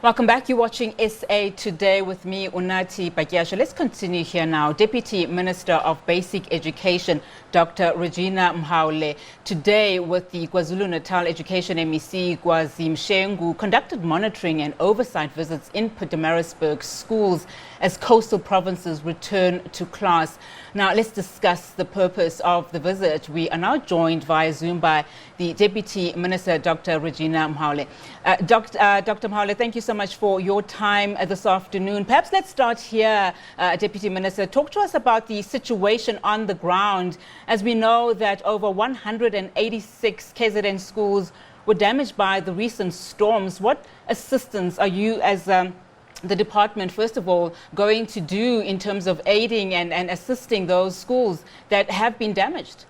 Welcome back. You're watching SA Today with me, Unati Pagyasha. Let's continue here now. Deputy Minister of Basic Education, Dr. Reginah Mhaule, today with the KwaZulu-Natal Education MEC, Kwazi Mshengu, conducted monitoring and oversight visits in Pietermaritzburg schools as coastal provinces return to class. Now, let's discuss the purpose of the visit. We are now joined via Zoom by the Deputy Minister, Dr. Reginah Mhaule. Dr. Mhaule, thank you so much for your time this afternoon. Perhaps let's start here, Deputy Minister. Talk to us about the situation on the ground, as we know that over 186 KZN schools were damaged by the recent storms. What assistance are you, as the department, first of all, going to do in terms of aiding and assisting those schools that have been damaged?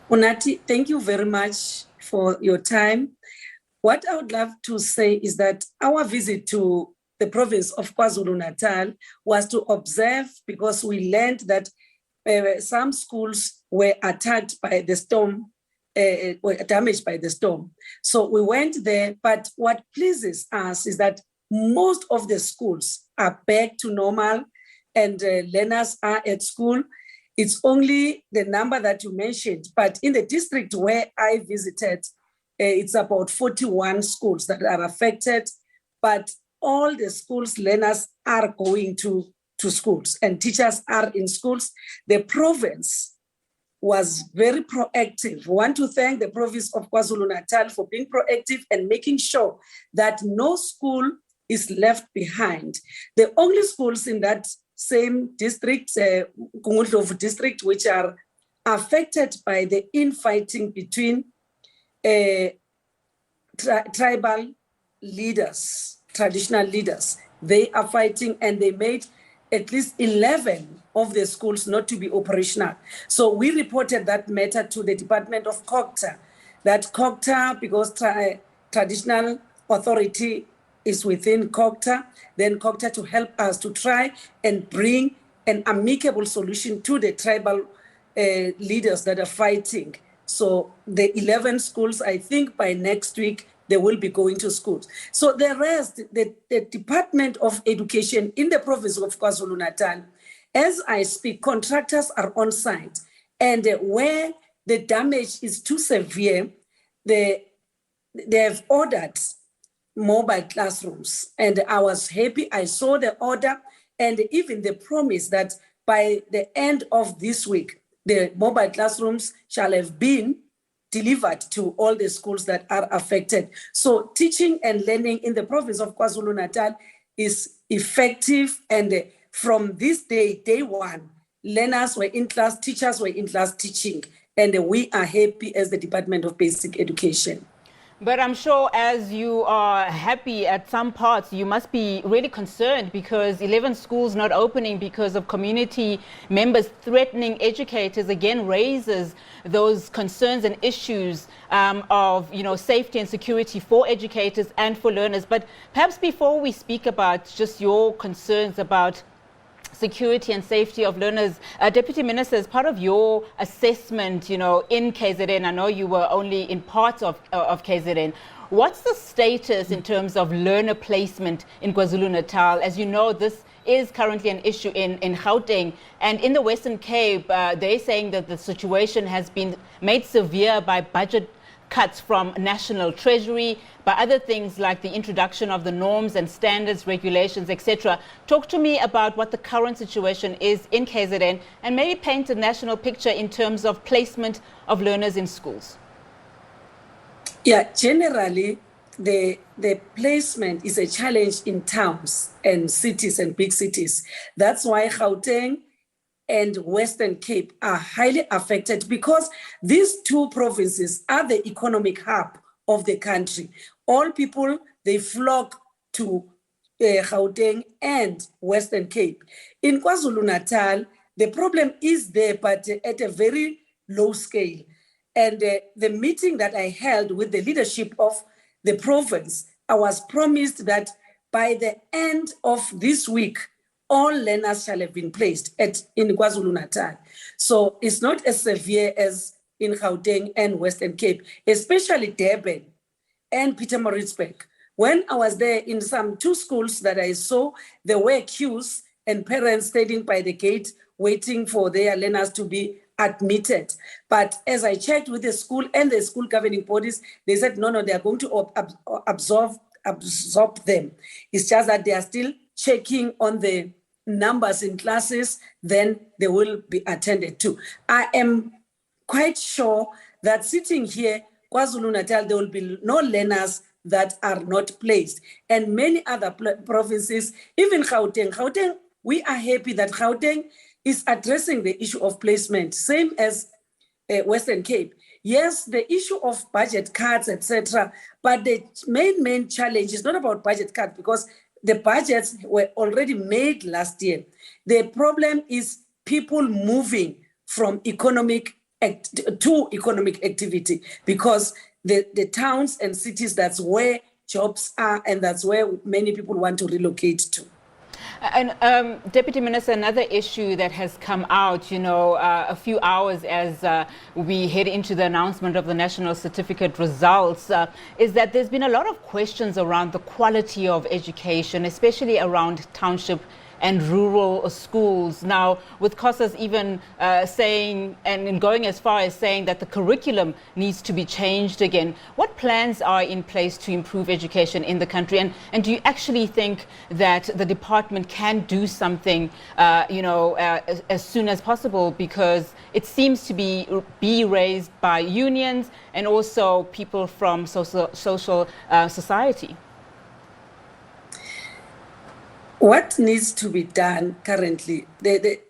Unati, thank you very much for your time. What I would love to say is that our visit to the province of KwaZulu-Natal was to observe, because we learned that some schools were attacked by the storm, were damaged by the storm. So we went there, but what pleases us is that most of the schools are back to normal and learners are at school. It's only the number that you mentioned, but in the district where I visited, it's about 41 schools that are affected, but all the schools, learners are going to schools and teachers are in schools. The province was very proactive. I want to thank the province of KwaZulu-Natal for being proactive and making sure that no school is left behind. The only schools in that same district, Kungudlovu district, which are affected by the infighting between tribal leaders, traditional leaders. They are fighting and they made at least 11 of the schools not to be operational. So we reported that matter to the Department of COGTA, that COGTA, because traditional authority is within COGTA, then COGTA to help us to try and bring an amicable solution to the tribal leaders that are fighting. So the 11 schools, I think by next week, they will be going to schools. So the rest, the Department of Education in the province of KwaZulu-Natal, as I speak, contractors are on site. And where the damage is too severe, they have ordered mobile classrooms. And I was happy, I saw the order and even the promise that by the end of this week, the mobile classrooms shall have been delivered to all the schools that are affected. So teaching and learning in the province of KwaZulu-Natal is effective. And from this day, day one, learners were in class, teachers were in class teaching. And we are happy as the Department of Basic Education. But I'm sure as you are happy at some parts, you must be really concerned because 11 schools not opening because of community members threatening educators again raises those concerns and issues of safety and security for educators and for learners. But perhaps before we speak about just your concerns about security and safety of learners, Deputy Minister, as part of your assessment, in KZN, I know you were only in parts of KZN. What's the status in terms of learner placement in KwaZulu-Natal? As you know, this is currently an issue in Gauteng, and in the Western Cape, they're saying that the situation has been made severe by budget cuts from National Treasury, by other things like the introduction of the norms and standards, regulations, etc. Talk to me about what the current situation is in KZN and maybe paint a national picture in terms of placement of learners in schools. Yeah, generally, the placement is a challenge in towns and cities and big cities. That's why Gauteng and Western Cape are highly affected because these two provinces are the economic hub of the country. All people, they flock to Gauteng and Western Cape. In KwaZulu-Natal, the problem is there, but at a very low scale. And the meeting that I held with the leadership of the province, I was promised that by the end of this week, all learners shall have been placed in KwaZulu-Natal. So it's not as severe as in Gauteng and Western Cape, especially Durban and Pietermaritzburg. When I was there in some 2 schools that I saw, there were queues and parents standing by the gate waiting for their learners to be admitted. But as I checked with the school and the school governing bodies, they said, no, they are going to absorb them. It's just that they are still checking on the numbers in classes, then they will be attended to. I am quite sure that sitting here, KwaZulu-Natal, there will be no learners that are not placed. And many other provinces, even Gauteng, we are happy that Gauteng is addressing the issue of placement, same as Western Cape. Yes, the issue of budget cuts, etc., but the main challenge is not about budget cuts because the budgets were already made last year. The problem is people moving from economic to economic activity because the towns and cities, that's where jobs are and that's where many people want to relocate to. And Deputy Minister, another issue that has come out, a few hours as we head into the announcement of the national certificate results, is that there's been a lot of questions around the quality of education, especially around township and rural schools. Now, with COSAS even saying and going as far as saying that the curriculum needs to be changed again, what plans are in place to improve education in the country? And do you actually think that the department can do something, as soon as possible? Because it seems to be raised by unions and also people from social society. What needs to be done currently, the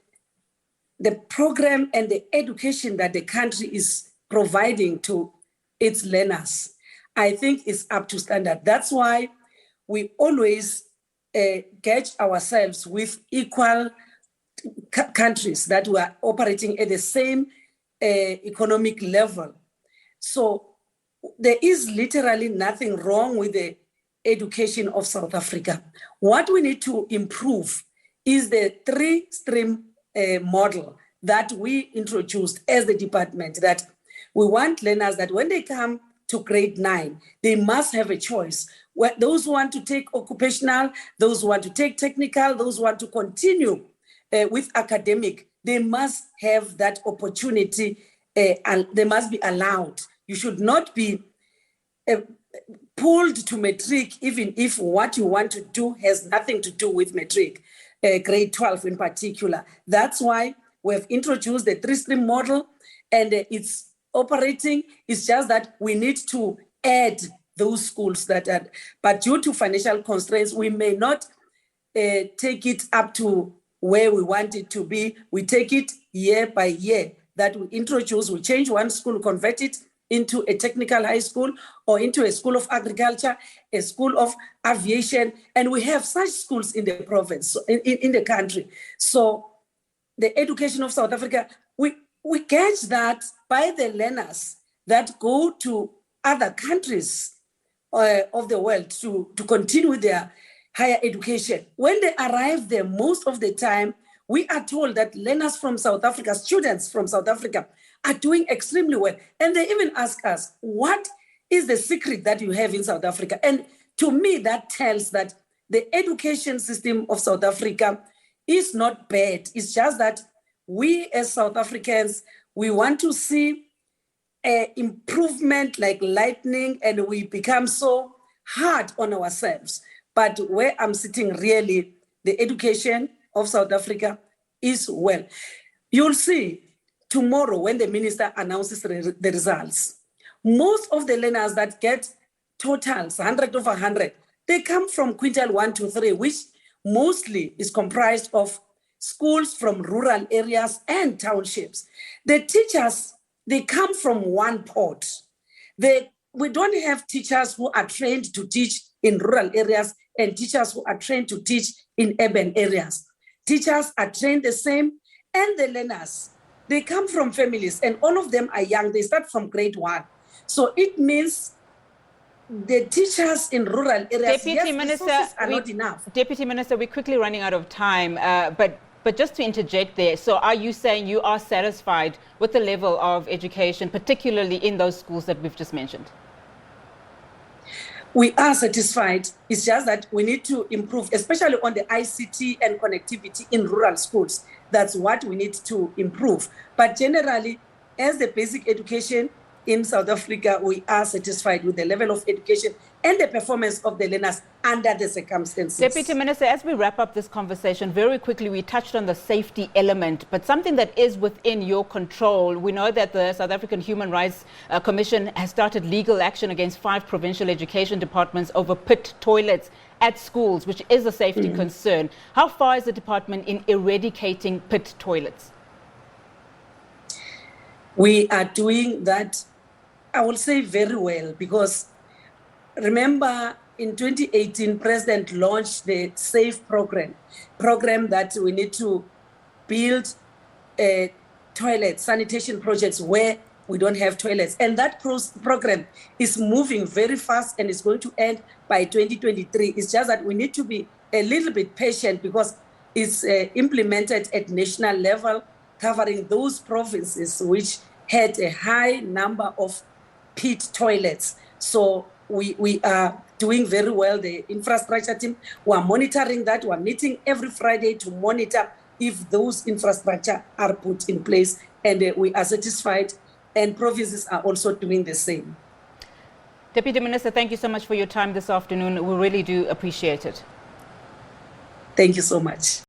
program and the education that the country is providing to its learners, I think is up to standard. That's why we always gauge ourselves with equal countries that were operating at the same economic level. So there is literally nothing wrong with the education of South Africa. What we need to improve is the 3-stream model that we introduced as the department, that we want learners that when they come to grade 9, they must have a choice. Those who want to take occupational, those who want to take technical, those who want to continue with academic, they must have that opportunity and they must be allowed. You should not be pulled to matric, even if what you want to do has nothing to do with matric, grade 12 in particular. That's why we've introduced the 3-stream model and it's operating. It's just that we need to add those schools that are, but due to financial constraints, we may not take it up to where we want it to be. We take it year by year that we introduce, we change one school, convert it into a technical high school or into a school of agriculture, a school of aviation. And we have such schools in the province, in the country. So the education of South Africa, we gauge that by the learners that go to other countries of the world to continue with their higher education. When they arrive there, most of the time, we are told that learners from South Africa, students from South Africa, are doing extremely well. And they even ask us, what is the secret that you have in South Africa? And to me, that tells that the education system of South Africa is not bad. It's just that we as South Africans, we want to see an improvement like lightning, and we become so hard on ourselves. But where I'm sitting really, the education of South Africa is well. You'll see tomorrow when the minister announces the results, most of the learners that get totals, 100 over 100, they come from quintile 1 to 3, which mostly is comprised of schools from rural areas and townships. The teachers, they come from one pot. We don't have teachers who are trained to teach in rural areas and teachers who are trained to teach in urban areas. Teachers are trained the same, and the learners, they come from families, and all of them are young. They start from grade 1. So it means the teachers in rural areas, Deputy Minister, are not enough. Deputy Minister, we're quickly running out of time, but just to interject there, so are you saying you are satisfied with the level of education, particularly in those schools that we've just mentioned? We are satisfied. It's just that we need to improve, especially on the ICT and connectivity in rural schools. That's what we need to improve. But generally, as the basic education in South Africa, we are satisfied with the level of education and the performance of the learners under the circumstances. Deputy Minister, as we wrap up this conversation, very quickly, we touched on the safety element, but something that is within your control. We know that the South African Human Rights Commission has started legal action against 5 provincial education departments over pit toilets at schools, which is a safety concern. How far is the department in eradicating pit toilets? We are doing that, I will say, very well, because remember in 2018, President launched the SAFE program that we need to build toilet sanitation projects where we don't have toilets. And that program is moving very fast and is going to end by 2023. It's just that we need to be a little bit patient because it's implemented at national level, covering those provinces which had a high number of pit toilets. So we are doing very well. The infrastructure team, we are monitoring that. We are meeting every Friday to monitor if those infrastructure are put in place, and we are satisfied, and provinces are also doing the same. Deputy Minister, thank you so much for your time this afternoon. We really do appreciate it. Thank you so much.